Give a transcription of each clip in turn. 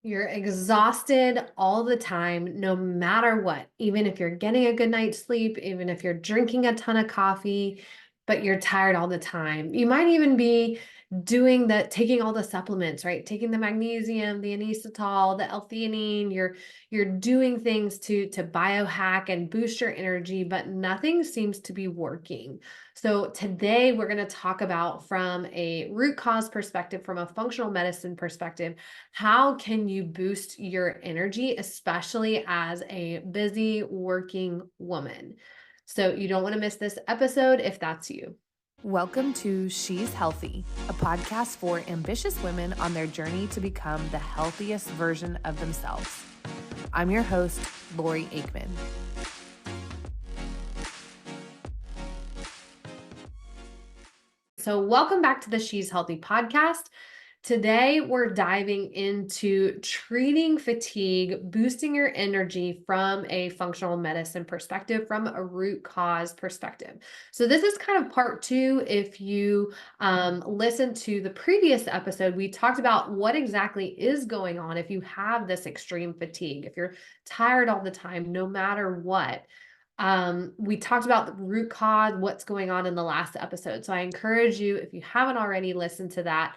You're exhausted all the time, no matter what. Even if you're getting a good night's sleep, even if you're drinking a ton of coffee, but you're tired all the time. You might even be taking all the supplements, right? Taking the magnesium, the inositol, the L-theanine. You're doing things to biohack and boost your energy, but nothing seems to be working. So today we're going to talk about, from a root cause perspective, from a functional medicine perspective, how can you boost your energy, especially as a busy working woman? So you don't want to miss this episode if that's you. Welcome to She's Healthy, a podcast for ambitious women on their journey to become the healthiest version of themselves. I'm your host, Lori Aikman. So welcome back to the She's Healthy podcast. Today, we're diving into treating fatigue, boosting your energy from a functional medicine perspective, from a root cause perspective. So this is kind of part two. If you listen to the previous episode, we talked about what exactly is going on if you have this extreme fatigue, if you're tired all the time, no matter what. We talked about the root cause, what's going on in the last episode. So I encourage you, if you haven't already listened to that,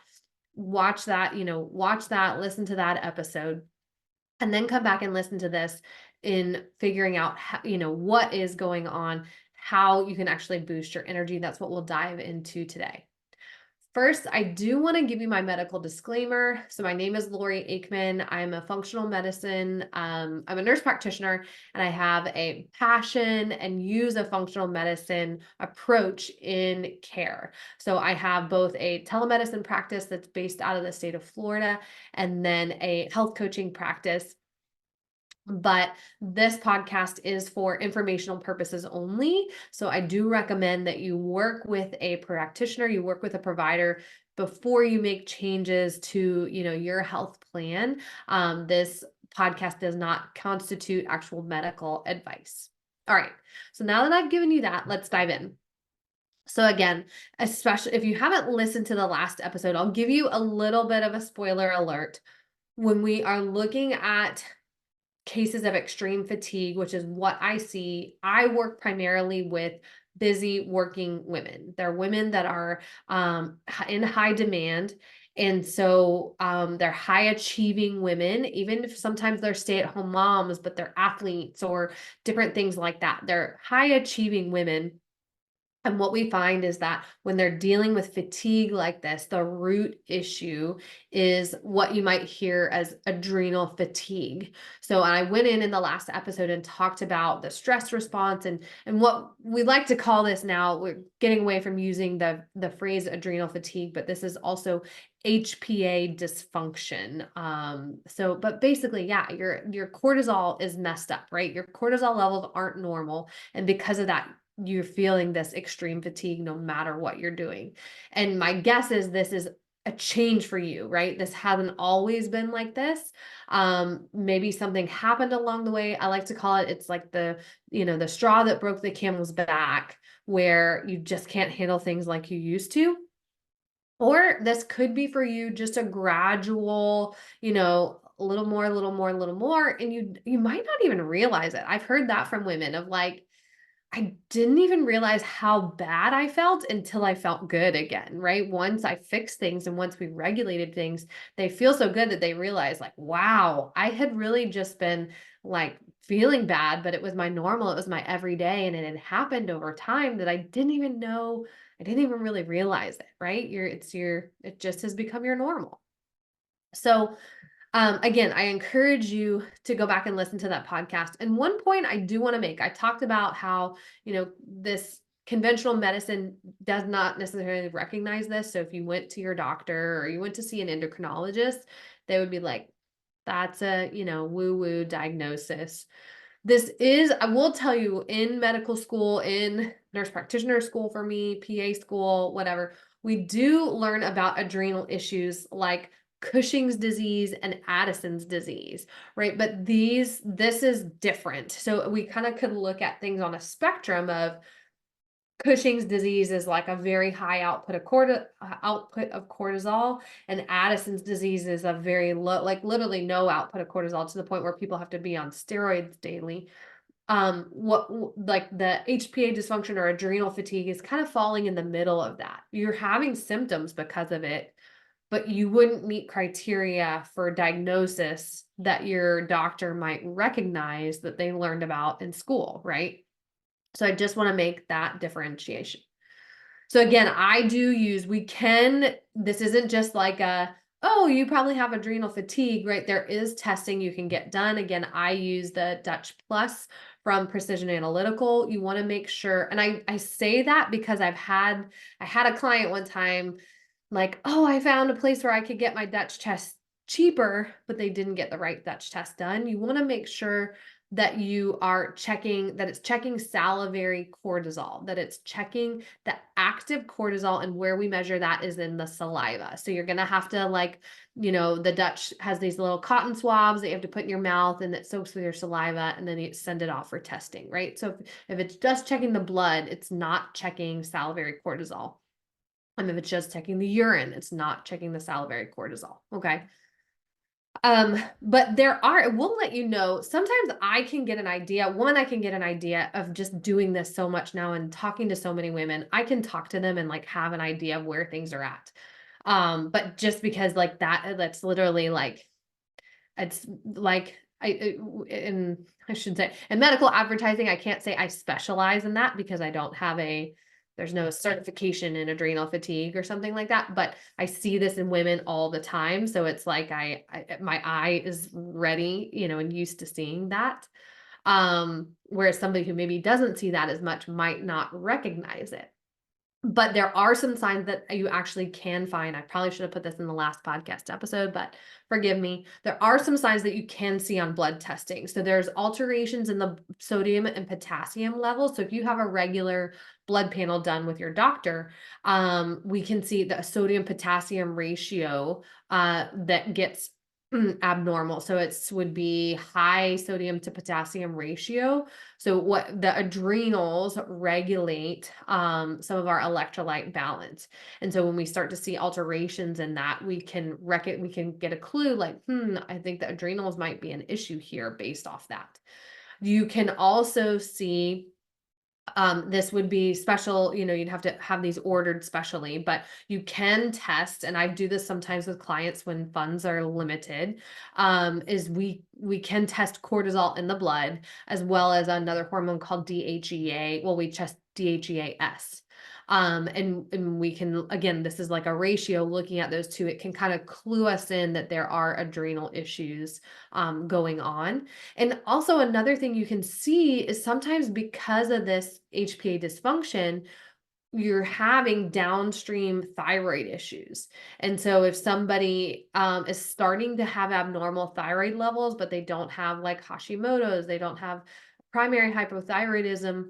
watch that, listen to that episode, and then come back and listen to this in figuring out how, what is going on, how you can actually boost your energy. That's what we'll dive into today. First, I do want to give you my medical disclaimer. So my name is Lori Aikman. I'm a functional medicine. I'm a nurse practitioner, and I have a passion and use a functional medicine approach in care. So I have both a telemedicine practice that's based out of the state of Florida, and then a health coaching practice. But this podcast is for informational purposes only. So I do recommend that you work with a practitioner, you work with a provider before you make changes to, your health plan. This podcast does not constitute actual medical advice. All right. So now that I've given you that, let's dive in. So again, especially if you haven't listened to the last episode, I'll give you a little bit of a spoiler alert. When we are looking at cases of extreme fatigue, which is what I see, I work primarily with busy working women. They're women that are in high demand. And so they're high achieving women, even if sometimes they're stay at home moms, but they're athletes or different things like that. They're high achieving women. And what we find is that when they're dealing with fatigue like this, the root issue is what you might hear as adrenal fatigue. So I went in the last episode and talked about the stress response and what we like to call this now. We're getting away from using the phrase adrenal fatigue, but this is also HPA dysfunction. But basically, yeah, your cortisol is messed up, right? Your cortisol levels aren't normal, and because of that, you're feeling this extreme fatigue no matter what you're doing. And my guess is this is a change for you, right? This hasn't always been like this. Maybe something happened along the way. I like to call it's like the straw that broke the camel's back, where you just can't handle things like you used to. Or this could be for you just a gradual, a little more, a little more, a little more, and you might not even realize it. I've heard that from women of like, I didn't even realize how bad I felt until I felt good again, right? Once I fixed things and once we regulated things, they feel so good that they realize like, wow, I had really just been like feeling bad, but it was my normal, it was my everyday, and it had happened over time that I didn't even know, I didn't even really realize it, right? It just has become your normal. So again, I encourage you to go back and listen to that podcast. And one point I do want to make, I talked about how, this conventional medicine does not necessarily recognize this. So if you went to your doctor or you went to see an endocrinologist, they would be like, that's a, woo-woo diagnosis. I will tell you, in medical school, in nurse practitioner school for me, PA school, whatever, we do learn about adrenal issues like Cushing's disease and Addison's disease, right? But this is different. So we kind of could look at things on a spectrum of Cushing's disease is like a very high output of cortisol, and Addison's disease is a very low, like literally no output of cortisol, to the point where people have to be on steroids daily. Like the HPA dysfunction or adrenal fatigue is kind of falling in the middle of that. You're having symptoms because of it, but you wouldn't meet criteria for diagnosis that your doctor might recognize that they learned about in school, right? So I just want to make that differentiation. So again, this isn't just like oh, you probably have adrenal fatigue, right? There is testing you can get done. Again, I use the Dutch Plus from Precision Analytical. You want to make sure, and I say that because I had a client one time, like, oh, I found a place where I could get my Dutch test cheaper, but they didn't get the right Dutch test done. You want to make sure that you are checking, that it's checking salivary cortisol, that it's checking the active cortisol, and where we measure that is in the saliva. So you're going to have to, like, the Dutch has these little cotton swabs that you have to put in your mouth, and it soaks with your saliva, and then you send it off for testing, right? So if it's just checking the blood, it's not checking salivary cortisol. And if it's just checking the urine, it's not checking the salivary cortisol. Okay. But it will let you know. Sometimes I can get an idea. I can get an idea of just doing this so much now and talking to so many women. I can talk to them and like have an idea of where things are at. But just because like that's literally like, it's like, I should say in medical advertising, I can't say I specialize in that because I don't have there's no certification in adrenal fatigue or something like that, but I see this in women all the time. So it's like my eye is ready, and used to seeing that. Whereas somebody who maybe doesn't see that as much might not recognize it. But there are some signs that you actually can find. I probably should have put this in the last podcast episode, but forgive me. There are some signs that you can see on blood testing. So there's alterations in the sodium and potassium levels. So if you have a regular blood panel done with your doctor, we can see the sodium potassium ratio that gets abnormal. So would be high sodium to potassium ratio. So what the adrenals regulate some of our electrolyte balance. And so when we start to see alterations in that, we can get a clue like, I think the adrenals might be an issue here based off that. You can also see this would be special, you'd have to have these ordered specially, but you can test, and I do this sometimes with clients when funds are limited, is we can test cortisol in the blood as well as another hormone called DHEA. Well, we test DHEAS. And we can, again, this is like a ratio, looking at those two, it can kind of clue us in that there are adrenal issues going on. And also another thing you can see is sometimes because of this HPA dysfunction, you're having downstream thyroid issues. And so if somebody is starting to have abnormal thyroid levels, but they don't have like Hashimoto's, they don't have primary hypothyroidism,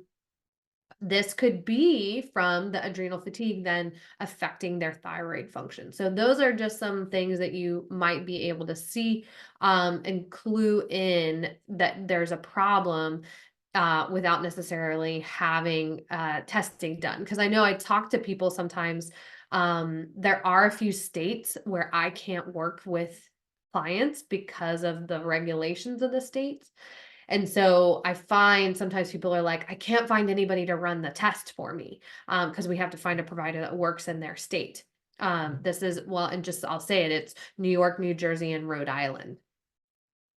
this could be from the adrenal fatigue then affecting their thyroid function. So those are just some things that you might be able to see and clue in that there's a problem without necessarily having testing done. Because I know I talk to people sometimes, there are a few states where I can't work with clients because of the regulations of the states. And so I find sometimes people are like, I can't find anybody to run the test for me because we have to find a provider that works in their state. This is, well, and just I'll say it, it's New York, New Jersey, and Rhode Island,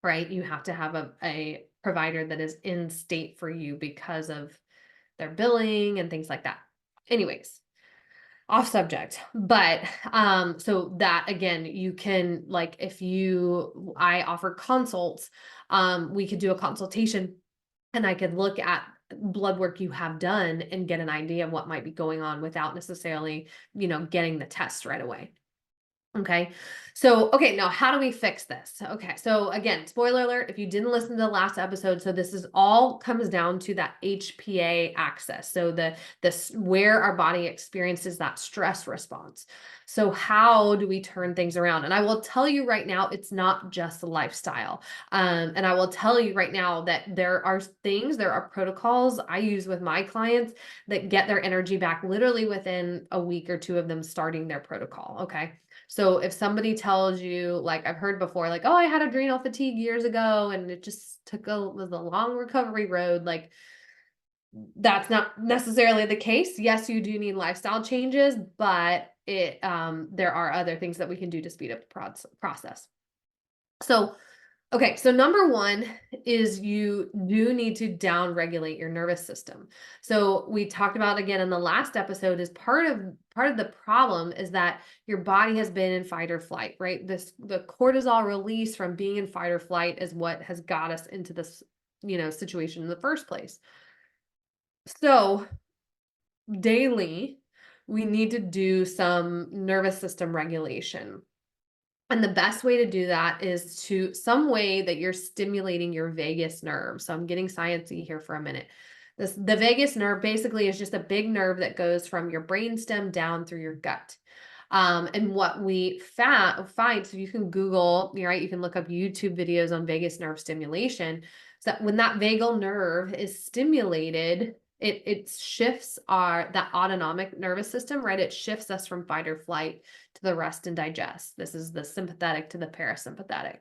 right? You have to have a provider that is in state for you because of their billing and things like that. Anyways, off subject, but so that again, you can, like, I offer consults, we could do a consultation and I could look at blood work you have done and get an idea of what might be going on without necessarily, getting the test right away. Okay. So, okay, now how do we fix this? Okay. So again, spoiler alert, if you didn't listen to the last episode, so this is all comes down to that HPA axis. So this where our body experiences that stress response. So how do we turn things around? And I will tell you right now, it's not just a lifestyle. And I will tell you right now that there are protocols I use with my clients that get their energy back literally within a week or two of them starting their protocol. Okay. So if somebody tells you, like I've heard before, like, oh, I had adrenal fatigue years ago and it just was a long recovery road, like that's not necessarily the case. Yes, you do need lifestyle changes, but there are other things that we can do to speed up the process. So okay, so number one is you do need to down regulate your nervous system. So we talked about again in the last episode is part of the problem is that your body has been in fight or flight, right? The cortisol release from being in fight or flight is what has got us into this, situation in the first place. So daily, we need to do some nervous system regulation. And the best way to do that is to some way that you're stimulating your vagus nerve. So I'm getting sciencey here for a minute. The vagus nerve basically is just a big nerve that goes from your brainstem down through your gut. And what we find, so you can Google, right? You can look up YouTube videos on vagus nerve stimulation. So that when that vagal nerve is stimulated, it shifts that autonomic nervous system, right? It shifts us from fight or flight to the rest and digest. This is the sympathetic to the parasympathetic.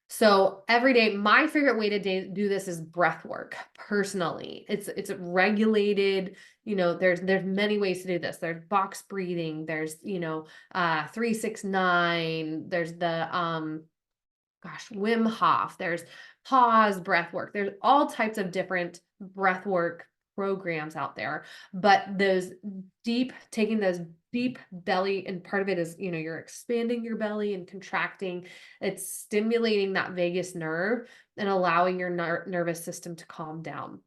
So every day, my favorite way to do this is breath work. Personally, it's regulated. There's many ways to do this. There's box breathing. There's 3-6-9. There's the Wim Hof. There's pause breath work. There's all types of different breath work programs out there, but taking those deep belly, and part of it is, you're expanding your belly and contracting. It's stimulating that vagus nerve and allowing your nervous system to calm down.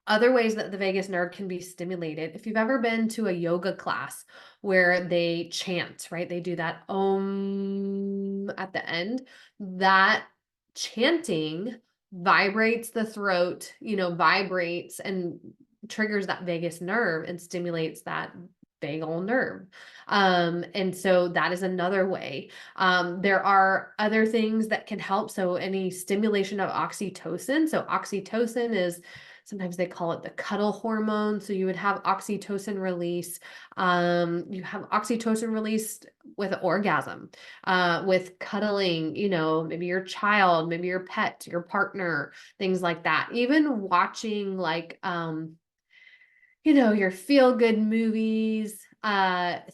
Other ways that the vagus nerve can be stimulated, if you've ever been to a yoga class where they chant, right? They do that om at the end. That chanting vibrates the throat, vibrates and triggers that vagus nerve and stimulates that vagal nerve. And so that is another way. There are other things that can help. So any stimulation of oxytocin. So oxytocin is, sometimes they call it the cuddle hormone. So you would have oxytocin release. You have oxytocin released with orgasm, with cuddling, maybe your child, maybe your pet, your partner, things like that. Even watching like, your feel-good movies,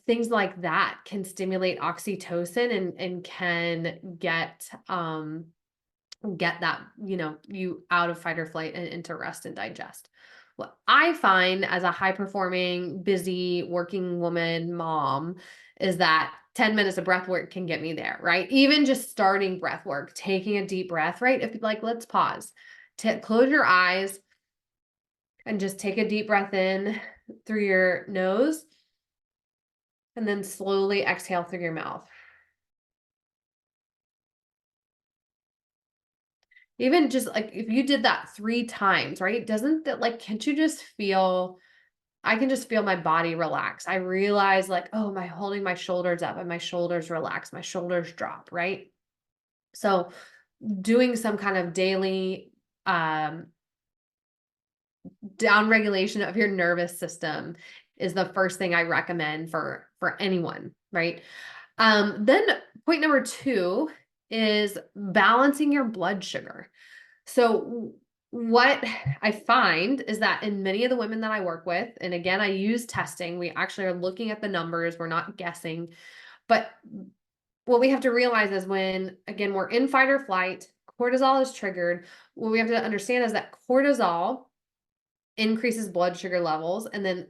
things like that can stimulate oxytocin and can get that, you out of fight or flight and into rest and digest. What I find as a high performing, busy working woman mom is that 10 minutes of breath work can get me there, right? Even just starting breath work, taking a deep breath, right? If like, let's pause, close your eyes and just take a deep breath in through your nose and then slowly exhale through your mouth. Even just like if you did that 3 times, right? Doesn't that like, can't you just feel, I can just feel my body relax. I realize like, oh, am I holding my shoulders up and my shoulders relax, my shoulders drop, right? So doing some kind of daily down regulation of your nervous system is the first thing I recommend for anyone, right? Then point number 2 is balancing your blood sugar. So what I find is that in many of the women that I work with, and again, I use testing, we actually are looking at the numbers, we're not guessing, but what we have to realize is when, again, we're in fight or flight, cortisol is triggered. What we have to understand is that cortisol increases blood sugar levels, and then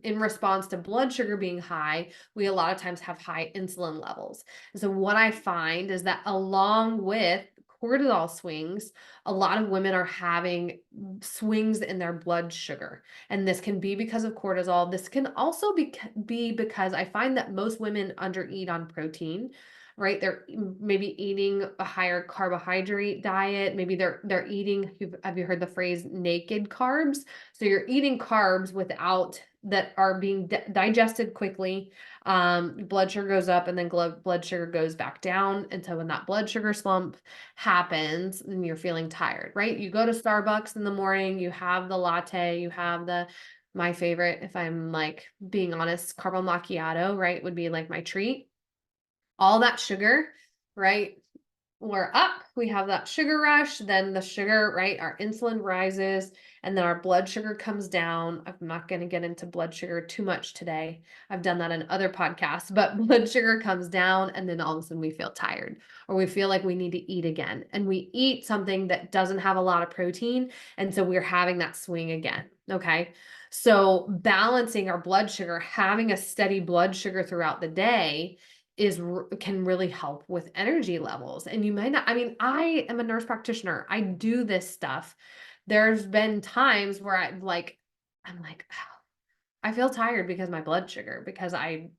in response to blood sugar being high, we a lot of times have high insulin levels. And so what I find is that along with cortisol swings, a lot of women are having swings in their blood sugar. And this can be because of cortisol. This can also be because I find that most women undereat on protein, right? They're maybe eating a higher carbohydrate diet. Maybe they're eating, have you heard the phrase naked carbs? So you're eating carbs without that are being digested quickly. Blood sugar goes up and then blood sugar goes back down. And so when that blood sugar slump happens, then you're feeling tired, right? You go to Starbucks in the morning, you have the latte, you have my favorite, if I'm like being honest, caramel macchiato, right? Would be like my treat. All that sugar, right? We're up, we have that sugar rush, then the sugar, right? Our insulin rises and then our blood sugar comes down. I'm not going to get into blood sugar too much today. I've done that in other podcasts, but blood sugar comes down and then all of a sudden we feel tired or we feel like we need to eat again. And we eat something that doesn't have a lot of protein. And so we're having that swing again. Okay. So balancing our blood sugar, having a steady blood sugar throughout the day can really help with energy levels. And you might not, I mean, I am a nurse practitioner. I do this stuff. There's been times where I'm like, "Oh, I feel tired because my blood sugar, because I,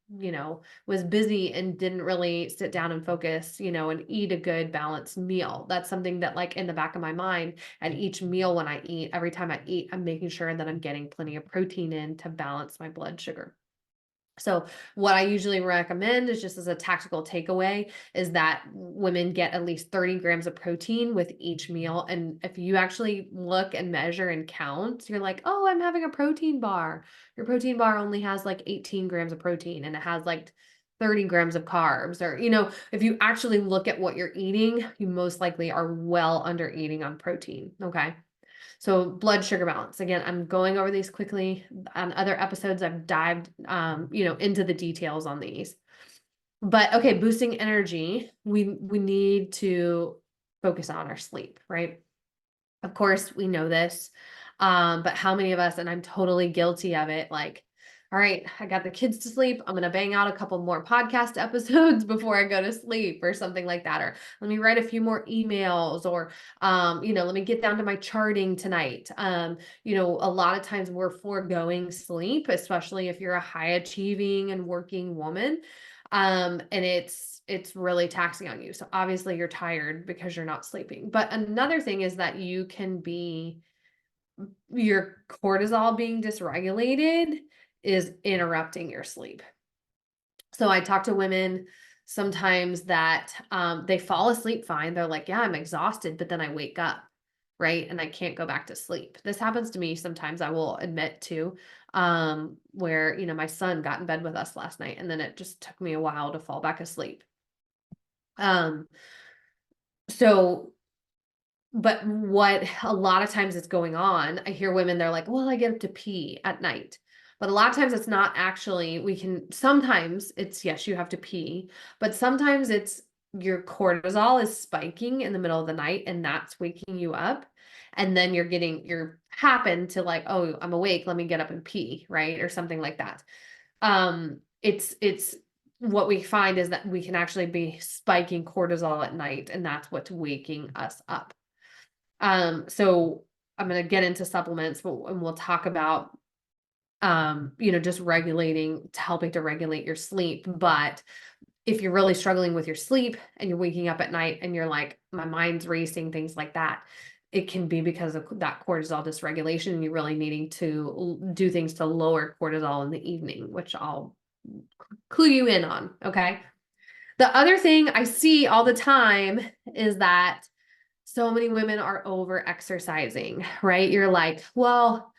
was busy and didn't really sit down and focus, and eat a good balanced meal." That's something that like in the back of my mind at each meal when I eat, every time I eat, I'm making sure that I'm getting plenty of protein in to balance my blood sugar. So what I usually recommend is just as a tactical takeaway is that women get at least 30 grams of protein with each meal. And if you actually look and measure and count, you're like, oh, I'm having a protein bar. Your protein bar only has like 18 grams of protein and it has like 30 grams of carbs. Or, if you actually look at what you're eating, you most likely are well under eating on protein. Okay. So blood sugar balance. Again, I'm going over these quickly. On other episodes, I've dived, into the details on these. But okay, boosting energy, we need to focus on our sleep, right? Of course, we know this. But how many of us, and I'm totally guilty of it, like, all right, I got the kids to sleep. I'm going to bang out a couple more podcast episodes before I go to sleep or something like that. Or let me write a few more emails or, let me get down to my charting tonight. A lot of times we're foregoing sleep, especially if you're a high achieving and working woman. And it's really taxing on you. So obviously you're tired because you're not sleeping. But another thing is that you can be your cortisol being dysregulated is interrupting your sleep. So I talk to women sometimes that they fall asleep fine. They're like, yeah, I'm exhausted, but then I wake up, right? And I can't go back to sleep. This happens to me sometimes, I will admit to, where, my son got in bed with us last night and then it just took me a while to fall back asleep. So but what a lot of times is going on, I hear women, they're like, well, I get up to pee at night. But a lot of times it's not actually, sometimes it's, yes, you have to pee, but sometimes it's your cortisol is spiking in the middle of the night and that's waking you up. And then you're happen to like, oh, I'm awake, let me get up and pee, right? Or something like that. It's what we find is that we can actually be spiking cortisol at night and that's what's waking us up. So I'm going to get into supplements, and we'll talk about, just helping to regulate your sleep. But if you're really struggling with your sleep and you're waking up at night and you're like, my mind's racing, things like that, it can be because of that cortisol dysregulation and you're really needing to do things to lower cortisol in the evening, which I'll clue you in on. Okay. The other thing I see all the time is that so many women are over exercising, right? You're like, well,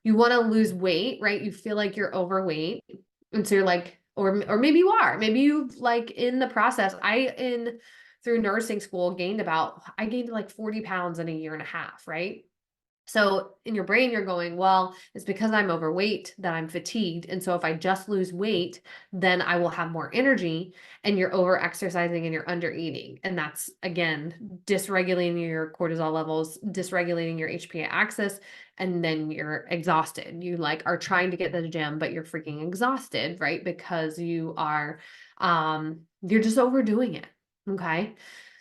you want to lose weight, right? You feel like you're overweight. And so you're like, or maybe you are, maybe you've like in the process, through nursing school I gained like 40 pounds in a year and a half, right? So in your brain, you're going, well, it's because I'm overweight that I'm fatigued. And so if I just lose weight, then I will have more energy, and you're over exercising and you're under eating. And that's again, dysregulating your cortisol levels, dysregulating your HPA axis, and then you're exhausted. You like are trying to get to the gym, but you're freaking exhausted, right? Because you're just overdoing it. Okay.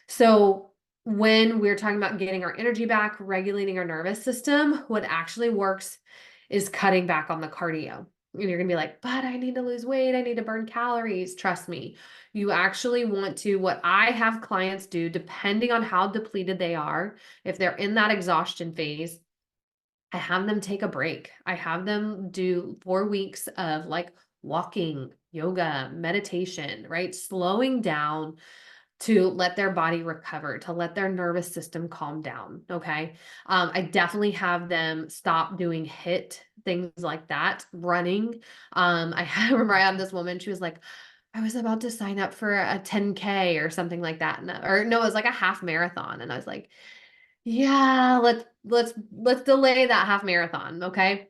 So when we're talking about getting our energy back, regulating our nervous system, what actually works is cutting back on the cardio. And you're gonna be like, but I need to lose weight, I need to burn calories. Trust me, you actually want to, what I have clients do, depending on how depleted they are, if they're in that exhaustion phase, I have them take a break. I have them do 4 weeks of like walking, yoga, meditation, right? Slowing down to let their body recover, to let their nervous system calm down. Okay. I definitely have them stop doing HIIT, things like that, running. Remember I had this woman, she was like, I was about to sign up for a 10K or something like that. Or no, it was like a half marathon. And I was like, yeah, let's delay that half marathon. Okay.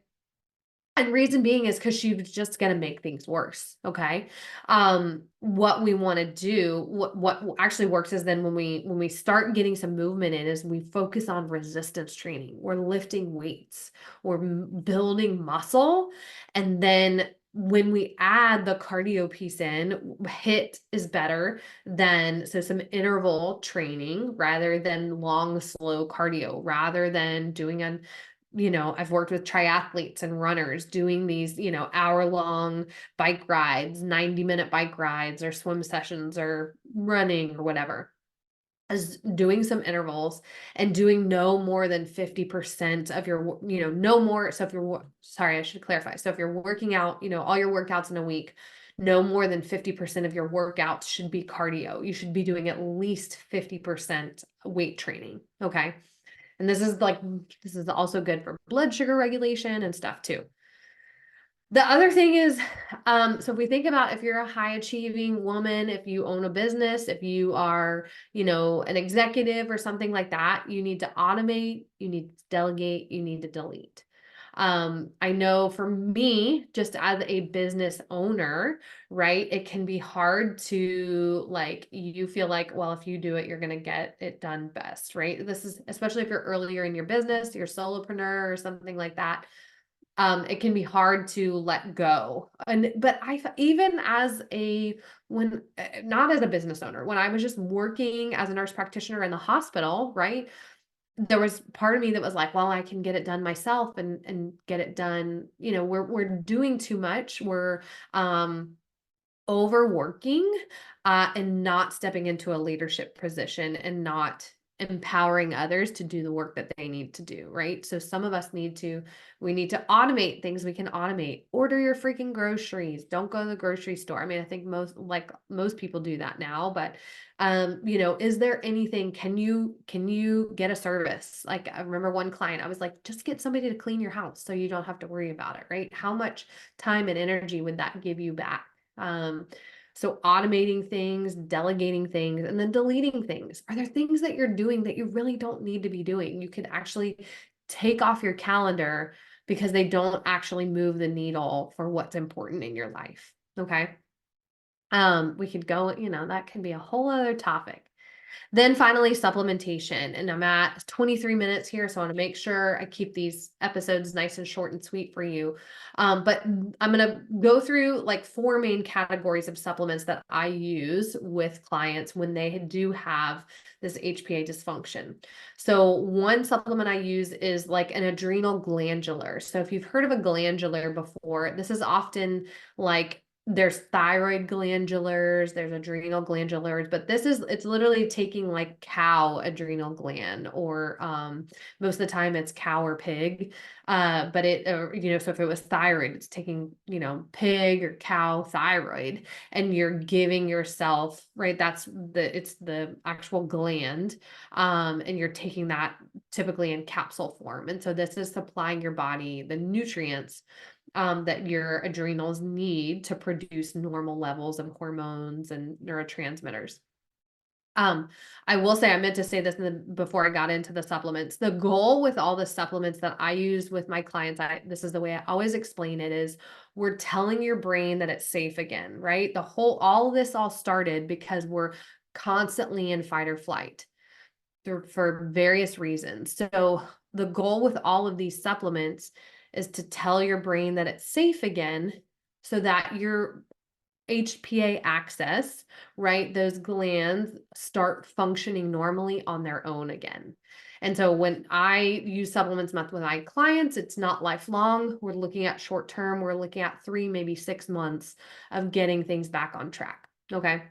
And reason being is because she was just gonna make things worse, okay? What we wanna do, what actually works is then when we start getting some movement in is we focus on resistance training. We're lifting weights, we're building muscle, and then when we add the cardio piece in, HIIT is better than so some interval training rather than long, slow cardio, rather than doing an I've worked with triathletes and runners doing these, hour-long bike rides, 90-minute bike rides or swim sessions or running or whatever. As doing some intervals and doing no more than 50% of your, no more. So if you're, sorry, I should clarify. So if you're working out, all your workouts in a week, no more than 50% of your workouts should be cardio. You should be doing at least 50% weight training. Okay. And this is also good for blood sugar regulation and stuff too. The other thing is, so if we think about if you're a high achieving woman, if you own a business, if you are, an executive or something like that, you need to automate, you need to delegate, you need to delete. I know for me, just as a business owner, right, it can be hard to you feel like, well, if you do it, you're going to get it done best, right? This is especially if you're earlier in your business, you're solopreneur or something like that. It can be hard to let go. But even as not as a business owner, when I was just working as a nurse practitioner in the hospital, right? There was part of me that was like, well, I can get it done myself and get it done. We're doing too much. We're overworking and not stepping into a leadership position and not empowering others to do the work that they need to do, right? So some of us need to automate things we can automate. Order your freaking groceries. Don't go to the grocery store. I mean, I think most people do that now, but is there anything, can you get a service? Like I remember one client, I was like, just get somebody to clean your house so you don't have to worry about it, right? How much time and energy would that give you back? So automating things, delegating things, and then deleting things. Are there things that you're doing that you really don't need to be doing? You could actually take off your calendar because they don't actually move the needle for what's important in your life. Okay. We could go, that can be a whole other topic. Then finally, supplementation. And I'm at 23 minutes here, so I want to make sure I keep these episodes nice and short and sweet for you. But I'm going to go through like 4 main categories of supplements that I use with clients when they do have this HPA dysfunction. So one supplement I use is like an adrenal glandular. So if you've heard of a glandular before, this is often like there's thyroid glandulars, there's adrenal glandulars, but it's literally taking like cow adrenal gland or most of the time it's cow or pig. But so if it was thyroid, it's taking, pig or cow thyroid and you're giving yourself, right? It's the actual gland. And you're taking that typically in capsule form. And so this is supplying your body the nutrients that your adrenals need to produce normal levels of hormones and neurotransmitters. I will say, I meant to say this before I got into the supplements. The goal with all the supplements that I use with my clients, this is the way I always explain it, is we're telling your brain that it's safe again, right? All this all started because we're constantly in fight or flight for various reasons. So the goal with all of these supplements is to tell your brain that it's safe again so that HPA axis, right, those glands start functioning normally on their own again. And so when I use supplements with my clients, it's not lifelong. We're looking at short term. We're looking at 3, maybe 6 months of getting things back on track. Okay.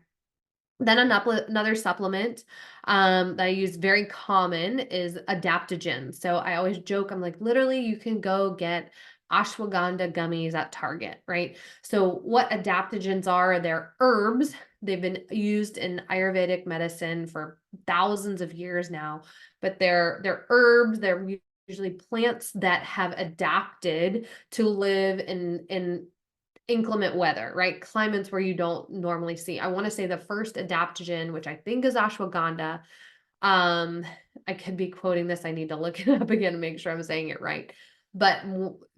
Then another supplement that I use very common is adaptogens. So I always joke, I'm like, literally, you can go get ashwagandha gummies at Target, right? So what adaptogens are, they're herbs. They've been used in Ayurvedic medicine for thousands of years now, but they're herbs. They're usually plants that have adapted to live in inclement weather, right? Climates where you don't normally see. I want to say the first adaptogen, which I think is ashwagandha. Um, I could be quoting this. I need to look it up again to make sure I'm saying it right. But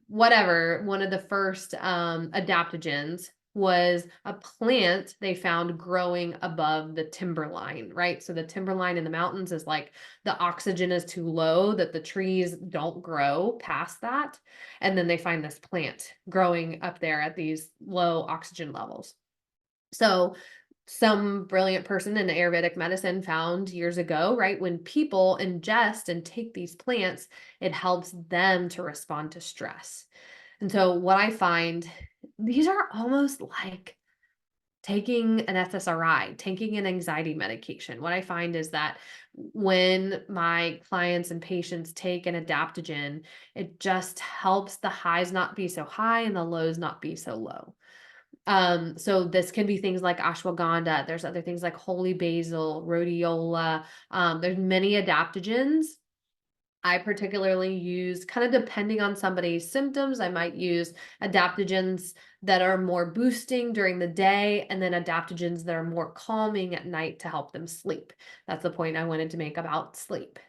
whatever, one of the first adaptogens was a plant they found growing above the timberline, right? So the timberline in the mountains is like the oxygen is too low that the trees don't grow past that. And then they find this plant growing up there at these low oxygen levels. So some brilliant person in Ayurvedic medicine found years ago, right, when people ingest and take these plants, it helps them to respond to stress. And so what I find, these are almost like taking an SSRI, taking an anxiety medication. What I find is that when my clients and patients take an adaptogen, it just helps the highs not be so high and the lows not be so low. So this can be things like ashwagandha. There's other things like holy basil, rhodiola. There's many adaptogens. I particularly use, kind of depending on somebody's symptoms, I might use adaptogens that are more boosting during the day and then adaptogens that are more calming at night to help them sleep. That's the point I wanted to make about sleep.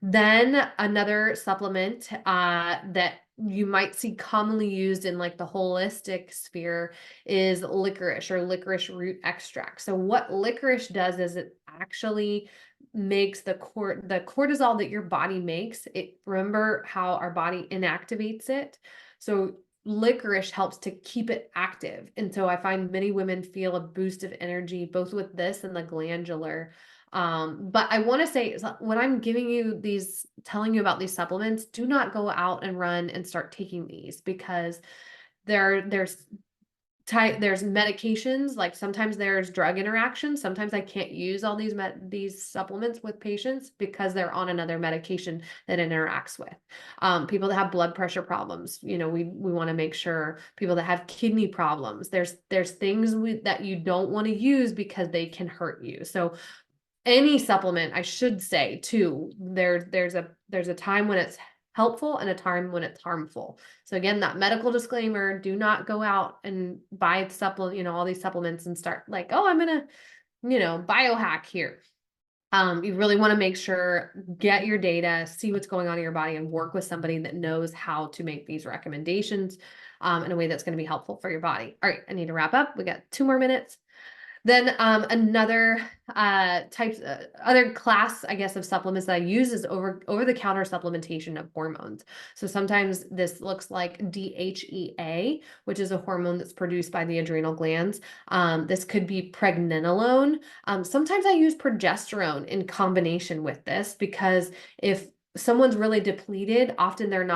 Then another supplement that you might see commonly used in like the holistic sphere is licorice or licorice root extract. So what licorice does is it actually makes the cortisol that your body makes. It, remember how our body inactivates it. So licorice helps to keep it active. And so I find many women feel a boost of energy both with this and the glandular. But I want to say when I'm giving you these, telling you about these supplements, do not go out and run and start taking these because there's there's medications, like sometimes there's drug interactions. Sometimes I can't use all these supplements with patients because they're on another medication that interacts with. People that have blood pressure problems, you know, we want to make sure. People that have kidney problems, there's things that you don't want to use because they can hurt you. So any supplement, I should say too, there's a time when it's helpful and a time when it's harmful. So again, that medical disclaimer, do not go out and buy supplement, you know, all these supplements and start like, oh, I'm gonna, you know, biohack here. You really want to make sure, get your data, see what's going on in your body, and work with somebody that knows how to make these recommendations in a way that's going to be helpful for your body. All right, I need to wrap up. We got 2 more minutes. Then another other class, I guess, of supplements that I use is over-the-counter supplementation of hormones. So sometimes this looks like DHEA, which is a hormone that's produced by the adrenal glands. This could be pregnenolone. Sometimes I use progesterone in combination with this because if someone's really depleted, often their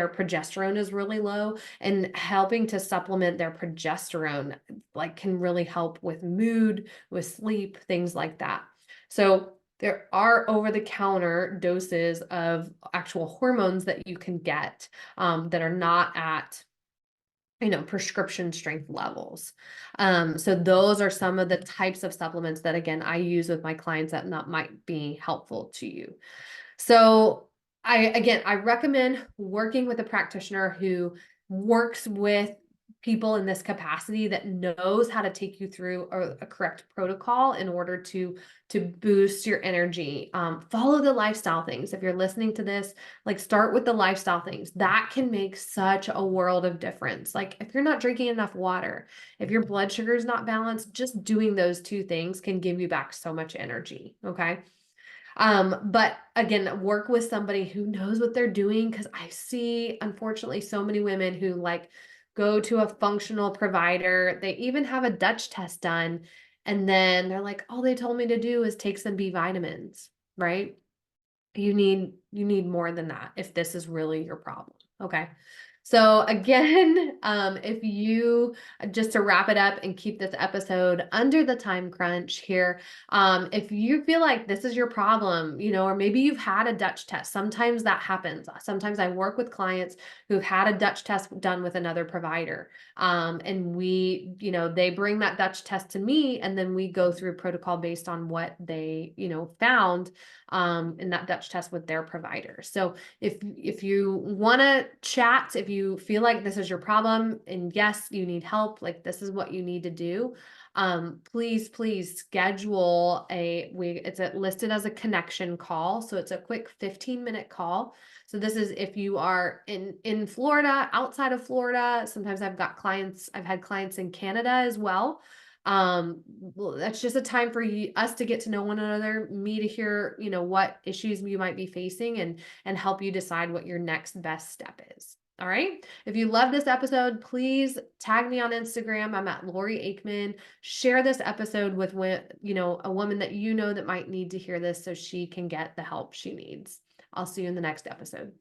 progesterone is really low, and helping to supplement their progesterone like can really help with mood, with sleep, things like that. So there are over-the-counter doses of actual hormones that you can get that are not at, you know, prescription strength levels. So those are some of the types of supplements that, again, I use with my clients that might be helpful to you. So I recommend working with a practitioner who works with people in this capacity that knows how to take you through a correct protocol in order to boost your energy. Follow the lifestyle things. If you're listening to this, like start with the lifestyle things. That can make such a world of difference. Like if you're not drinking enough water, if your blood sugar is not balanced, just doing those 2 things can give you back so much energy. Okay. But again, work with somebody who knows what they're doing, because I see, unfortunately, so many women who like go to a functional provider. They even have a Dutch test done. And then they're like, all they told me to do is take some B vitamins, right? You need more than that if this is really your problem. Okay. So again, if you just to wrap it up and keep this episode under the time crunch here, if you feel like this is your problem, or maybe you've had a Dutch test, sometimes that happens. Sometimes I work with clients who've had a Dutch test done with another provider. And they bring that Dutch test to me, and then we go through protocol based on what they, found in that Dutch test with their provider. So if you want to chat, if you feel like this is your problem and yes, you need help, like this is what you need to do, please schedule it's listed as a connection call. So it's a quick 15-minute call. So this is if you are in Florida, outside of Florida. Sometimes I've had clients in Canada as well. That's just a time for us to get to know one another, me to hear, what issues you might be facing and help you decide what your next best step is. All right. If you love this episode, please tag me on Instagram. I'm at Lori Aikman. Share this episode with, a woman that that might need to hear this so she can get the help she needs. I'll see you in the next episode.